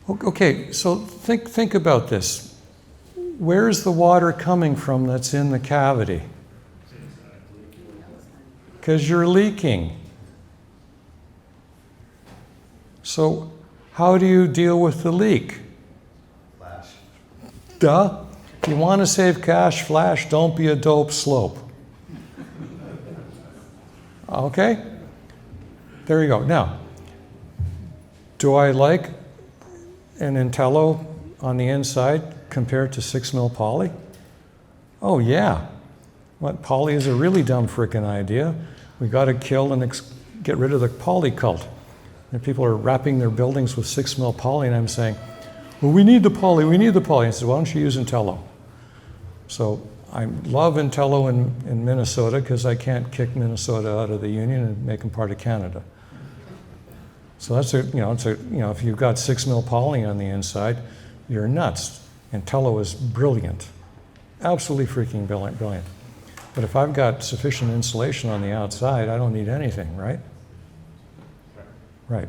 Okay, so think about this. Where's the water coming from that's in the cavity? Because you're leaking. So how do you deal with the leak? Flash. Duh. If you want to save cash, flash, don't be a dope slope. Okay? There you go. Now, do I like an Intello on the inside compared to 6 mil poly? Oh yeah. What, poly is a really dumb frickin' idea. We got to kill and get rid of the poly cult. And people are wrapping their buildings with 6 mil poly, and I'm saying, well, we need the poly, we need the poly. And I said, why don't you use Intello? So I love Intello in Minnesota because I can't kick Minnesota out of the union and make them part of Canada. So that's if you've got 6 mil poly on the inside, you're nuts. Intello is brilliant, absolutely freaking brilliant. But if I've got sufficient insulation on the outside, I don't need anything, right? Right.